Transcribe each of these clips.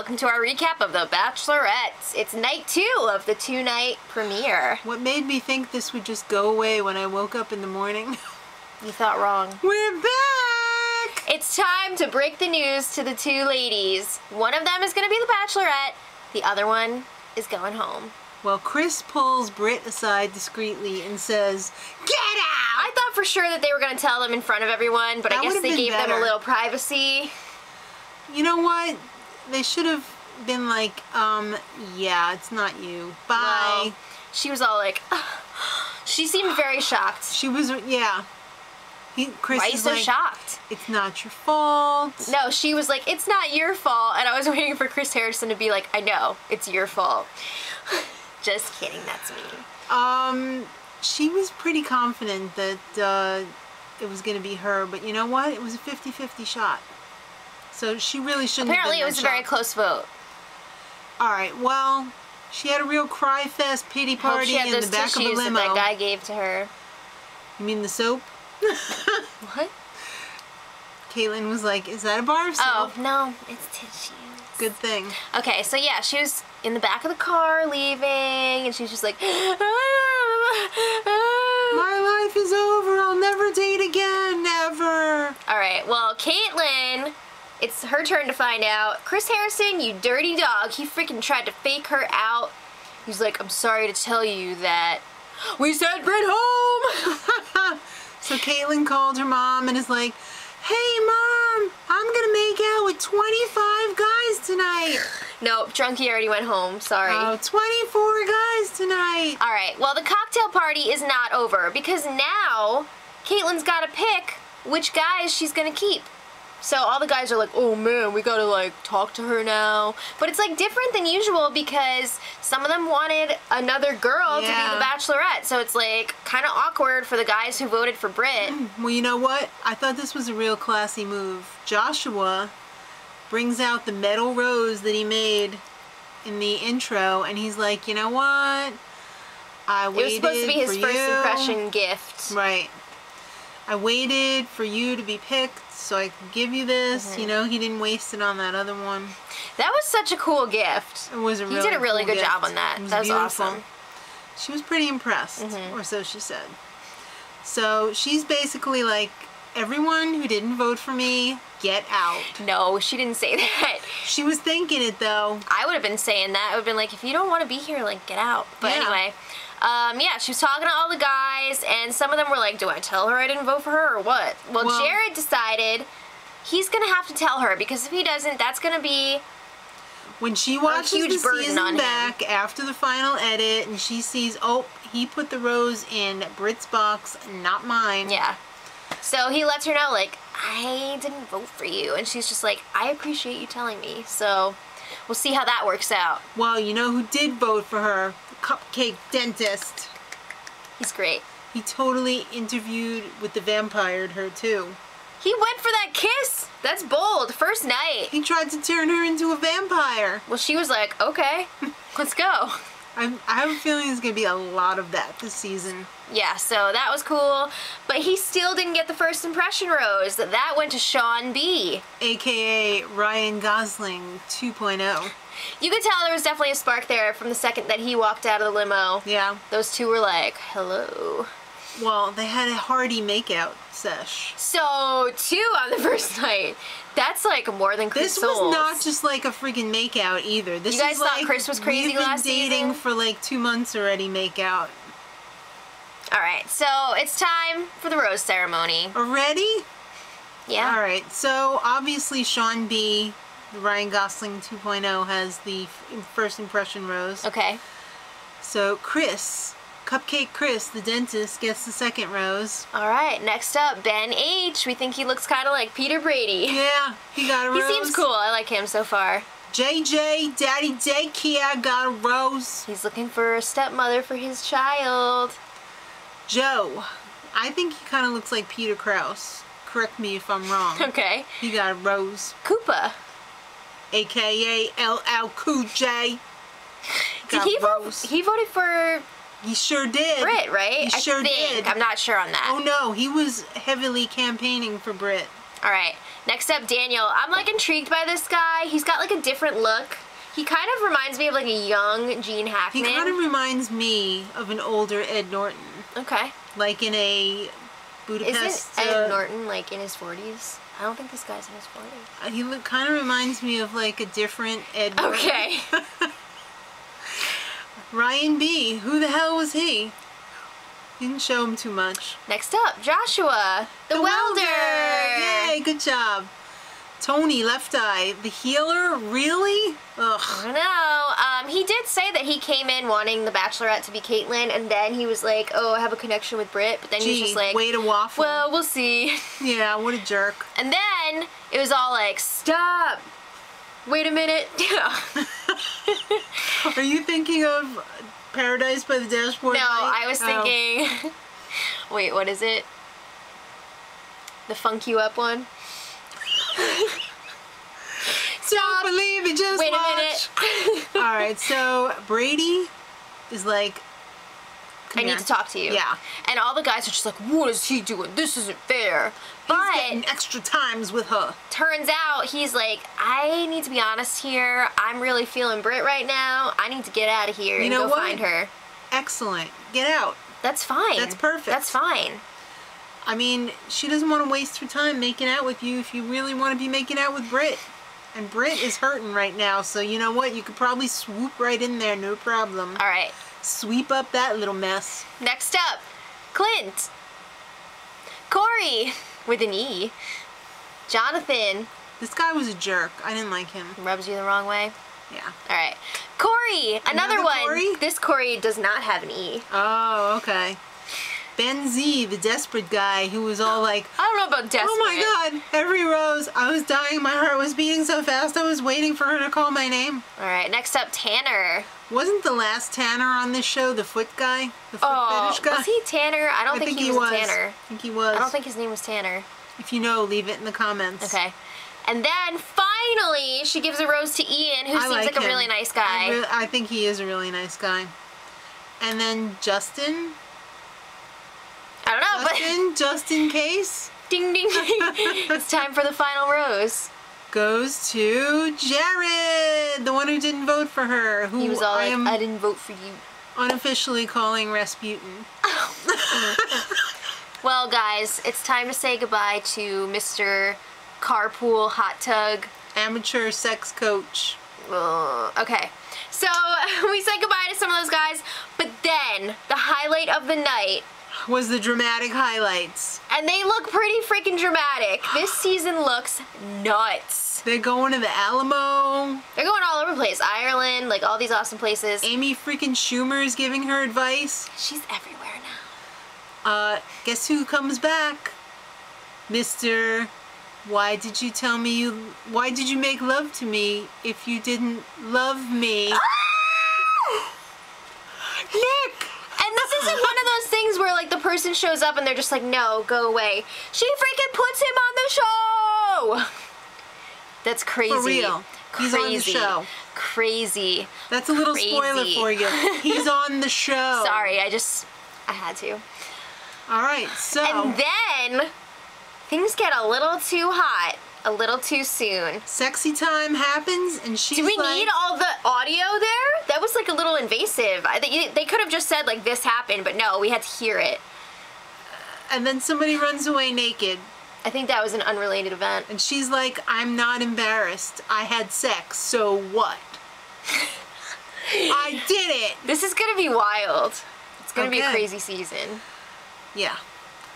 welcome to our recap of The Bachelorette. It's night 2 of the 2-night premiere. What made me think this would just go away when I woke up in the morning? You thought wrong. We're back! It's time to break the news to the 2 ladies. One of them is going to be The Bachelorette. The other one is going home. Well, Chris pulls Britt aside discreetly and says, "Get out!" I thought for sure that they were going to tell them in front of everyone, but I guess they gave them a little privacy. You know what? They should have been like, yeah, it's not you. Bye. Well, she was all like, she seemed very shocked. She was, yeah. Chris Why are you so like, shocked? It's not your fault. No, she was like, it's not your fault. And I was waiting for Chris Harrison to be like, I know, it's your fault. Just kidding, that's me. She was pretty confident that it was going to be her, but you know what? It was a 50-50 shot. So she really shouldn't have been Apparently it was a very close vote. Alright, well, she had a real cry-fest pity party in the back of a limo. That guy gave to her. You mean the soap? What? Kaitlyn was like, is that a bar of soap? Oh, no, it's tissues. Good thing. Okay, so yeah, she was in the back of the car leaving, and she was just like, my life is over, I'll never date again, never. Alright, well, Kaitlyn, it's her turn to find out. Chris Harrison, you dirty dog, he freaking tried to fake her out. He's like, I'm sorry to tell you that we sent Britt home. So Kaitlyn called her mom and is like, hey mom, I'm gonna make out with 25 guys tonight. Nope, Drunky already went home, sorry. Oh, 24 guys tonight. Alright, well the cocktail party is not over because now Kaitlyn's gotta pick which guys she's gonna keep. So all the guys are like, oh man, we gotta like talk to her now. But it's like different than usual because some of them wanted another girl to be the Bachelorette. So it's like kind of awkward for the guys who voted for Britt. Well, you know what? I thought this was a real classy move. Joshua brings out the metal rose that he made in the intro and he's like, you know what? I waited for you. It was supposed to be his first impression gift. Right. I waited for you to be picked so I could give you this. You know, he didn't waste it on that other one. That was such a cool gift. It was a really He did a really cool good job on that. That was awesome. She was pretty impressed, or so she said. So she's basically like, everyone who didn't vote for me, get out. No, she didn't say that. She was thinking it though. I would have been saying that. I would have been like, if you don't want to be here, like, get out. But anyway. Yeah, she was talking to all the guys, and some of them were like, do I tell her I didn't vote for her or what? Well, Jared decided he's going to have to tell her, because if he doesn't, that's going to be when she watches the season back after the final edit, and she sees, oh, he put the rose in Britt's box, not mine. Yeah. So he lets her know, like, I didn't vote for you, and she's just like, I appreciate you telling me, so we'll see how that works out. Well, you know who did vote for her? Cupcake dentist. He's great. He totally interviewed with the vampired her too. He went for that kiss. That's bold. First night. He tried to turn her into a vampire. Well, she was like, okay, let's go. I have a feeling there's going to be a lot of that this season. Yeah, so that was cool. But he still didn't get the first impression rose. That went to Sean B. AKA Ryan Gosling 2.0. You could tell there was definitely a spark there from the second that he walked out of the limo. Yeah. Those two were like, hello. Well, they had a hearty makeout sesh. So, 2 on the first night. That's like more than Chris This was not just like a freaking makeout either. This you guys is thought like Chris was crazy last season? We've been dating for like 2 months already makeout. Alright, so it's time for the rose ceremony. Already? Yeah. Alright, so obviously Sean B., Ryan Gosling 2.0, has the first impression rose. Okay. So Chris, Cupcake Chris, the dentist, gets the second rose. Alright, next up, Ben H. We think he looks kind of like Peter Brady. Yeah, he got a rose. He seems cool. I like him so far. JJ, Daddy Daycare, got a rose. He's looking for a stepmother for his child. Joe. I think he kind of looks like Peter Krause. Correct me if I'm wrong. Okay. He got a rose. Koopa. AKA LL Cool J. Did he vote? He voted for... He sure did. Britt, right? He sure did. I'm not sure on that. Oh no, he was heavily campaigning for Britt. All right, next up, Daniel. I'm like intrigued by this guy. He's got like a different look. He kind of reminds me of like a young Gene Hackman. He kind of reminds me of an older Ed Norton. Okay. Like in a Budapest. Isn't Ed Norton like in his 40s? I don't think this guy's in his 40s. He kind of reminds me of like a different Ed Norton. Okay. Ryan B. Who the hell was he? Didn't show him too much. Next up, Joshua, the welder. Yay, good job. Tony, Left Eye, the healer? Really? Ugh. I don't know. He did say that he came in wanting the Bachelorette to be Kaitlyn, and then he was like, oh, I have a connection with Britt, but then he was just like, way to waffle. Well, we'll see. Yeah, what a jerk. And then it was all like, stop. Wait a minute. Are you thinking of Paradise by the Dashboard No, Light? I was thinking, wait, what is it? The Funk You Up one? Don't believe it, just Wait watch. a minute. Alright, so Brady is like, I need to talk to you. Yeah. And all the guys are just like, what is he doing? This isn't fair. But he's getting extra times with her. Turns out he's like, I need to be honest here. I'm really feeling Britt right now. I need to get out of here and go find her. Excellent. Get out. That's fine. That's perfect. That's fine. I mean, she doesn't want to waste her time making out with you if you really want to be making out with Britt. And Britt is hurting right now, so you know what? You could probably swoop right in there, no problem. All right. Sweep up that little mess. Next up, Clint. Corey, with an E. Jonathan. This guy was a jerk. I didn't like him. Rubs you the wrong way? Yeah. All right. Corey, another one. Corey? This Corey does not have an E. Oh, okay. Ben Z, the desperate guy who was all like, I don't know about desperate. oh my god, every rose, I was dying, my heart was beating so fast, I was waiting for her to call my name. Alright, next up, Tanner. Wasn't the last Tanner on this show the foot guy? The foot fetish guy? Was he Tanner? I don't think he was Tanner. I think he was. I don't think his name was Tanner. If you know, leave it in the comments. Okay. And then, finally, she gives a rose to Ian, who seems like a really nice guy. I think he is a really nice guy. And then Justin... I don't know, but... just in case. Ding, ding, ding. It's time for the final rose. Goes to Jared, the one who didn't vote for her. Who he was all like, I didn't vote for you. Unofficially calling Rasputin. Well, guys, it's time to say goodbye to Mr. Carpool Hot Tug. Amateur sex coach. Okay. So, we said goodbye to some of those guys, but then, the highlight of the night was the dramatic highlights. And they look pretty freaking dramatic. This season looks nuts. They're going to the Alamo. They're going all over the place. Ireland, like all these awesome places. Amy freaking Schumer is giving her advice. She's everywhere now. Guess who comes back? Mr. Why did you tell me why did you make love to me if you didn't love me? Nick! And this isn't one of those things where like the person shows up and they're just like, no, go away. She freaking puts him on the show! That's crazy. For real. He's on the show. Crazy. That's a little spoiler for you. He's on the show. Sorry, I had to. Alright, so... And then, things get a little too hot. A little too soon. Sexy time happens and she's like... Do we need all the audio there? That was like a little invasive. They could have just said like this happened, but no, we had to hear it. And then somebody runs away naked. I think that was an unrelated event. And she's like, I'm not embarrassed. I had sex, so what? I did it! This is gonna be wild. It's gonna be a crazy season. Yeah.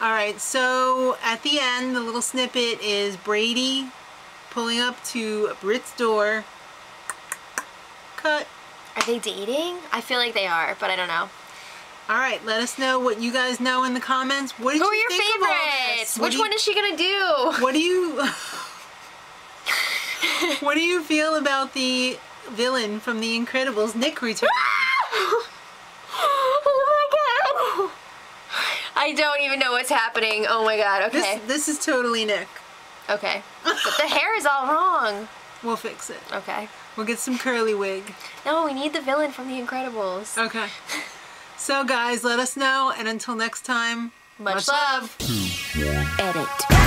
Alright, so at the end, the little snippet is Brady pulling up to Britt's door. Cut. Are they dating? I feel like they are, but I don't know. Alright, let us know what you guys know in the comments. What did Who are you your think of all favorites? this? Which one is she gonna do? What do you... What do you feel about the villain from The Incredibles, Nick returning? Oh my god! I don't even know what's happening. Oh my god, okay. This is totally Nick. Okay. But the hair is all wrong. We'll fix it. Okay. We'll get some curly wig. No, we need the villain from The Incredibles. Okay. So guys, let us know, and until next time, much love. Edit.